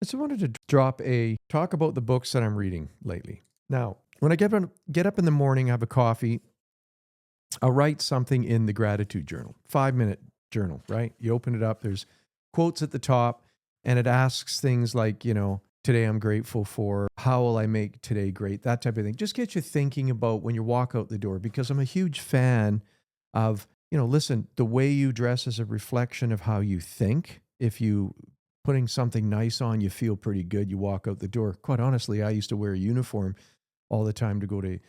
I just wanted to drop a talk about the books that I'm reading lately. Now, when I get up in the morning, have a coffee, I'll write something in the gratitude journal, 5 minute journal, right? You open it up, there's quotes at the top, and it asks things like, today I'm grateful for, how will I make today great, that type of thing. Just get you thinking about when you walk out the door, because I'm a huge fan of, listen, the way you dress is a reflection of how you think. If you putting something nice on, you feel pretty good, you walk out the door. Quite honestly, I used to wear a uniform all the time to go to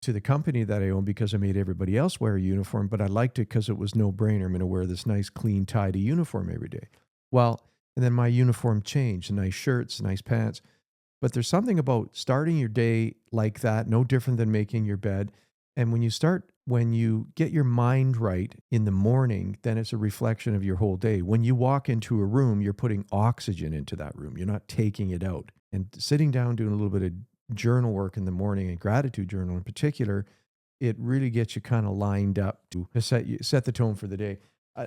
the company that I own because I made everybody else wear a uniform, but I liked it because it was no brainer. I'm going to wear this nice, clean, tidy uniform every day. Well, and then my uniform changed, nice shirts, nice pants. But there's something about starting your day like that, no different than making your bed. And when you get your mind right in the morning, then it's a reflection of your whole day. When you walk into a room, you're putting oxygen into that room. You're not taking it out. And sitting down, doing a little bit of journal work in the morning, and gratitude journal in particular, it really gets you kind of lined up to set the tone for the day.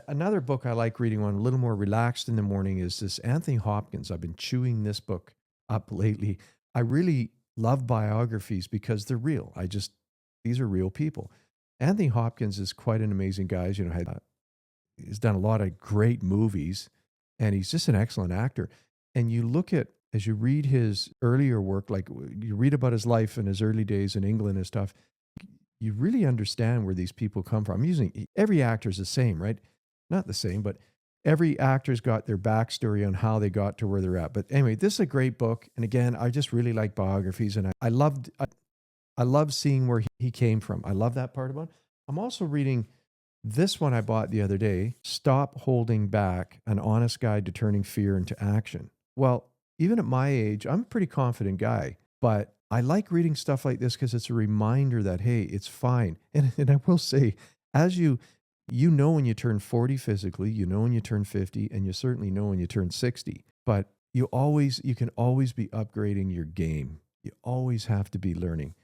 Another book I like reading on a little more relaxed in the morning is this Anthony Hopkins. I've been chewing this book up lately. I really love biographies because they're real. These are real people. Anthony Hopkins is quite an amazing guy. He's done a lot of great movies, and he's just an excellent actor. And as you read his earlier work, like you read about his life and his early days in England and stuff, you really understand where these people come from. Every actor's the same, right? Not the same, but every actor's got their backstory on how they got to where they're at. But anyway, this is a great book. And again, I just really like biographies, and I love seeing where he came from. I love that part about it. I'm also reading this one I bought the other day, Stop Holding Back, An Honest Guide to Turning Fear into Action. Well, even at my age, I'm a pretty confident guy, but I like reading stuff like this because it's a reminder that, hey, it's fine. And I will say, as you know when you turn 40 physically, you know when you turn 50, and you certainly know when you turn 60. But you can always be upgrading your game. You always have to be learning.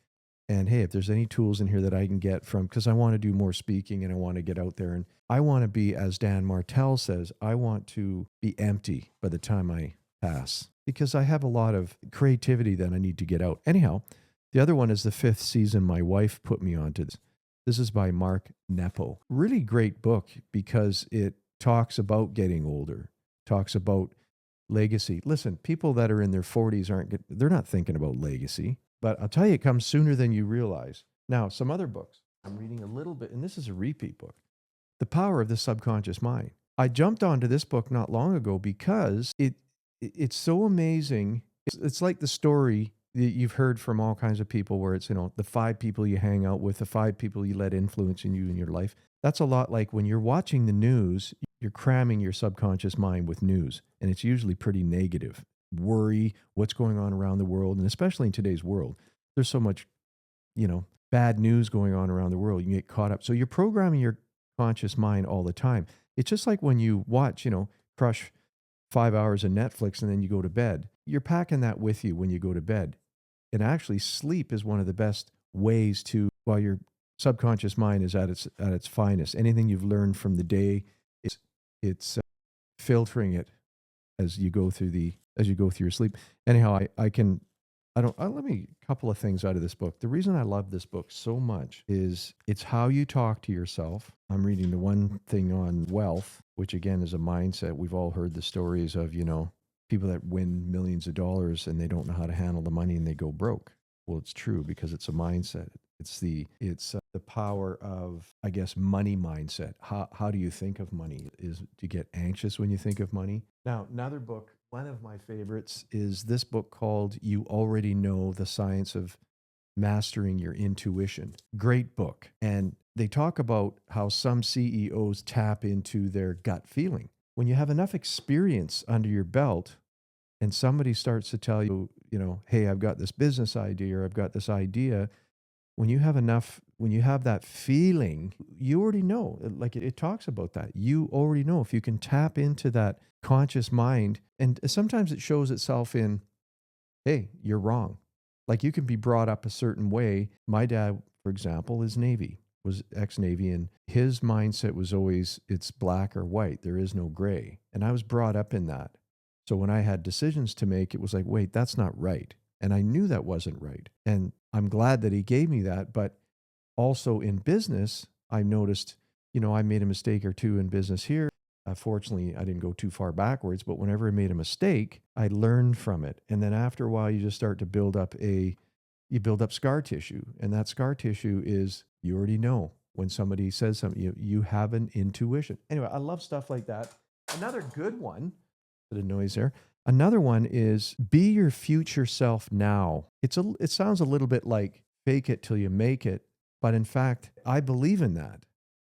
And hey, if there's any tools in here that I can get from, because I want to do more speaking and I want to get out there, and I want to be, as Dan Martell says, I want to be empty by the time I pass, because I have a lot of creativity that I need to get out. Anyhow, the other one is The Fifth Season My Wife Put Me Onto. This is by Mark Nepo. Really great book because it talks about getting older, talks about legacy. Listen, people that are in their 40s they're not thinking about legacy, but I'll tell you, it comes sooner than you realize. Now, some other books. I'm reading a little bit, and this is a repeat book, The Power of the Subconscious Mind. I jumped onto this book not long ago because it's so amazing. It's like the story that you've heard from all kinds of people where it's, the 5 people you hang out with, the 5 people you let influence in you in your life. That's a lot like when you're watching the news, you're cramming your subconscious mind with news, and it's usually pretty negative. Worry, what's going on around the world, and especially in today's world, there's so much, bad news going on around the world. You get caught up. So you're programming your conscious mind all the time. It's just like when you watch, crush 5 hours of Netflix and then you go to bed. You're packing that with you when you go to bed. And actually, sleep is one of the best ways to, while your subconscious mind is at its finest. Anything you've learned from the day, it's filtering it as you go through your sleep. Anyhow, let me a couple of things out of this book. The reason I love this book so much is it's how you talk to yourself. I'm reading the one thing on wealth, which again is a mindset. We've all heard the stories of, people that win millions of dollars and they don't know how to handle the money and they go broke. Well, it's true because it's a mindset. It's the power of, I guess, money mindset. How do you think of money? Do you get anxious when you think of money? Now, another book, one of my favorites, is this book called You Already Know the Science of Mastering Your Intuition. Great book. And they talk about how some CEOs tap into their gut feeling. When you have enough experience under your belt and somebody starts to tell you, hey, I've got this business idea or I've got this idea, when you have that feeling, you already know, like it talks about that. You already know if you can tap into that conscious mind. And sometimes it shows itself in, hey, you're wrong. Like you can be brought up a certain way. My dad, for example, was ex-Navy, and his mindset was always, it's black or white. There is no gray. And I was brought up in that. So when I had decisions to make, it was like, wait, that's not right. And I knew that wasn't right. And I'm glad that he gave me that. But also in business, I noticed, I made a mistake or two in business here. Fortunately, I didn't go too far backwards, but whenever I made a mistake, I learned from it. And then after a while, you just start to you build up scar tissue. And that scar tissue is, you already know when somebody says something, you have an intuition. Anyway, I love stuff like that. Another good one, bit of noise there. Another one is be your future self now. It sounds a little bit like fake it till you make it, but in fact, I believe in that.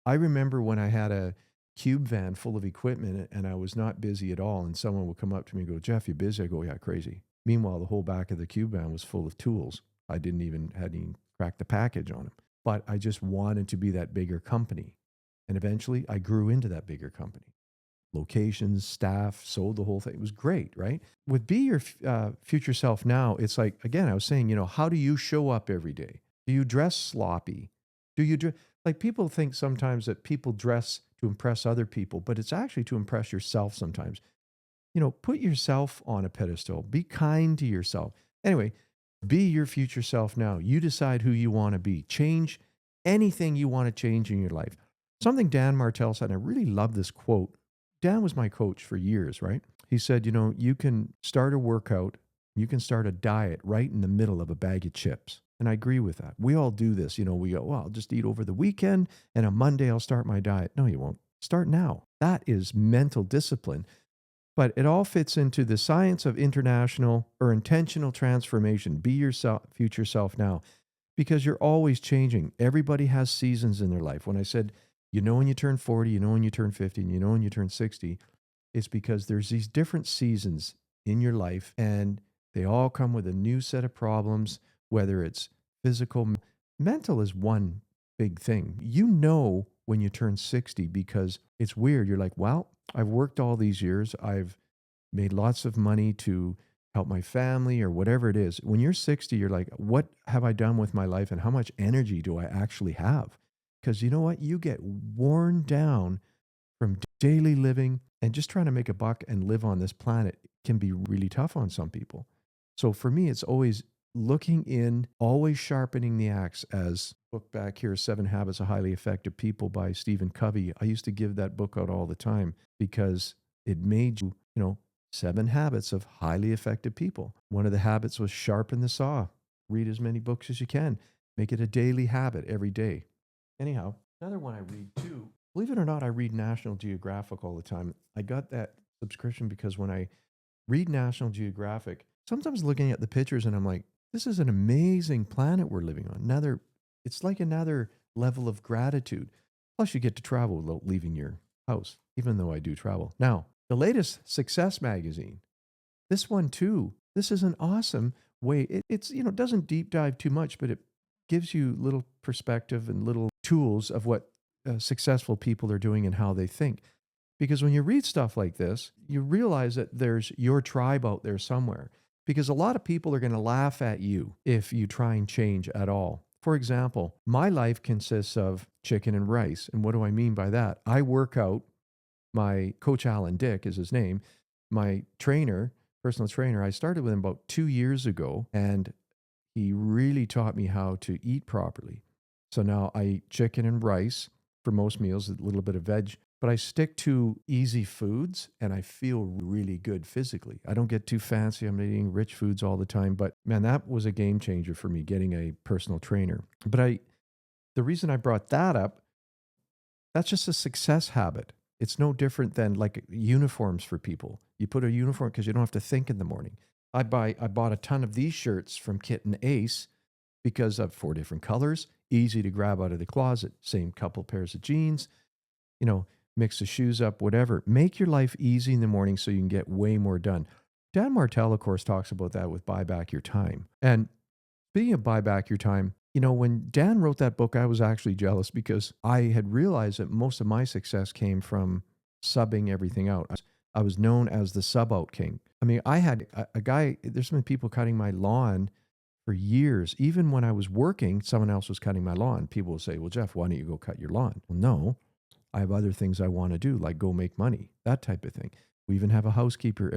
I remember when I had a cube van full of equipment and I was not busy at all, and someone would come up to me and go, "Jeff, you busy?" I go, "Yeah, crazy." Meanwhile, the whole back of the cube van was full of tools. I hadn't even cracked the package on them. But I just wanted to be that bigger company. And eventually I grew into that bigger company. Locations, staff, sold the whole thing. It was great, right? With be your future self now, it's like, again, I was saying, how do you show up every day? Do you dress sloppy? Do you dress like people think sometimes that people dress to impress other people, but it's actually to impress yourself sometimes. Put yourself on a pedestal. Be kind to yourself. Anyway, be your future self now. You decide who you want to be. Change anything you want to change in your life. Something Dan Martell said, and I really love this quote. Dan was my coach for years, right? He said, you can start a workout, you can start a diet right in the middle of a bag of chips. And I agree with that. We all do this. We go, well, I'll just eat over the weekend and on Monday I'll start my diet. No, you won't. Start now. That is mental discipline. But it all fits into the science of international or intentional transformation. Be yourself, future self now, because you're always changing. Everybody has seasons in their life. When I said, when you turn 40, when you turn 50, and when you turn 60, it's because there's these different seasons in your life and they all come with a new set of problems, whether it's physical, mental is one big thing. When you turn 60 because it's weird. You're like, well, I've worked all these years. I've made lots of money to help my family or whatever it is. When you're 60, you're like, what have I done with my life and how much energy do I actually have? Because you know what? You get worn down from daily living and just trying to make a buck and live on this planet can be really tough on some people. So for me, it's always looking in, always sharpening the axe. As book back here, 7 Habits of Highly Effective People by Stephen Covey. I used to give that book out all the time because it made you, 7 habits of highly effective people. One of the habits was sharpen the saw. Read as many books as you can. Make it a daily habit every day. Anyhow, another one I read too. Believe it or not, I read National Geographic all the time. I got that subscription because when I read National Geographic, sometimes looking at the pictures and I'm like, this is an amazing planet we're living on. It's like another level of gratitude. Plus, you get to travel without leaving your house, even though I do travel. Now, the latest Success magazine, this one too, this is an awesome way. It's doesn't deep dive too much, but it gives you little perspective and little tools of what successful people are doing and how they think. Because when you read stuff like this, you realize that there's your tribe out there somewhere. Because a lot of people are going to laugh at you if you try and change at all. For example, my life consists of chicken and rice. And what do I mean by that? I work out. My coach, Alan Dick is his name. My trainer, personal trainer, I started with him about 2 years ago. And he really taught me how to eat properly. So now I eat chicken and rice for most meals, a little bit of veg, but I stick to easy foods and I feel really good physically. I don't get too fancy. I'm not eating rich foods all the time, but man, that was a game changer for me getting a personal trainer. But the reason I brought that up, that's just a success habit. It's no different than like uniforms for people. You put a uniform because you don't have to think in the morning. I bought a ton of these shirts from Kit and Ace because of 4 different colors, easy to grab out of the closet, same couple pairs of jeans, mix the shoes up, whatever. Make your life easy in the morning so you can get way more done. Dan Martell, of course, talks about that with Buy Back Your Time. And speaking of Buy Back Your Time, when Dan wrote that book, I was actually jealous because I had realized that most of my success came from subbing everything out. I was known as the sub out king. I mean, I had a guy, there's been people cutting my lawn for years. Even when I was working, someone else was cutting my lawn. People will say, well, Jeff, why don't you go cut your lawn? Well, no, I have other things I want to do, like go make money, that type of thing. We even have a housekeeper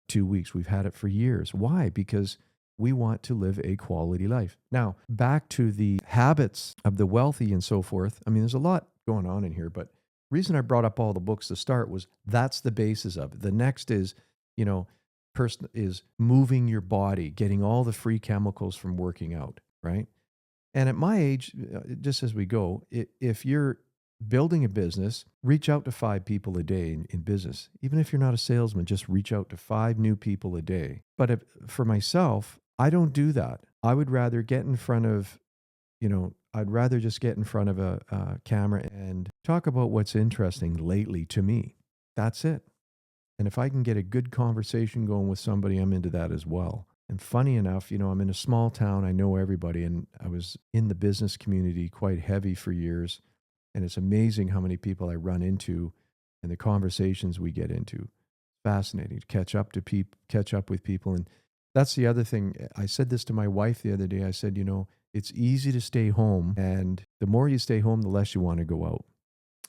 2 weeks. We've had it for years. Why? Because we want to live a quality life. Now, back to the habits of the wealthy and so forth. I mean, there's a lot going on in here, but reason I brought up all the books to start was that's the basis of it. The next is, you know, person is moving your body, getting all the free chemicals from working out, right? And at my age, just as we go, if you're building a business, reach out to 5 people a day in business. Even if you're not a salesman, just reach out to 5 new people a day. But for myself, I don't do that. I would rather get in front of, I'd rather just get in front of a camera and talk about what's interesting lately to me. That's it. And if I can get a good conversation going with somebody, I'm into that as well. And funny enough, I'm in a small town. I know everybody, and I was in the business community quite heavy for years. And it's amazing how many people I run into and the conversations we get into. Fascinating to catch up with people. And that's the other thing. I said this to my wife the other day. I said, it's easy to stay home, and the more you stay home, the less you want to go out.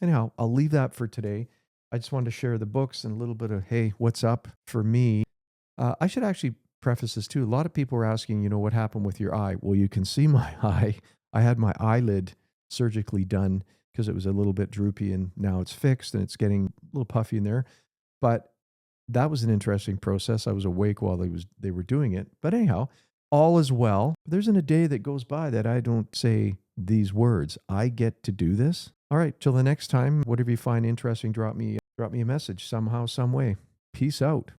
Anyhow, I'll leave that for today. I just wanted to share the books and a little bit of, hey, what's up for me? I should actually preface this too. A lot of people are asking, what happened with your eye? Well, you can see my eye. I had my eyelid surgically done because it was a little bit droopy, and now it's fixed and it's getting a little puffy in there. But that was an interesting process. I was awake while they were doing it. But anyhow, all is well. There isn't a day that goes by that I don't say these words. I get to do this. All right, till the next time, whatever you find interesting, drop me a message somehow, some way. Peace out.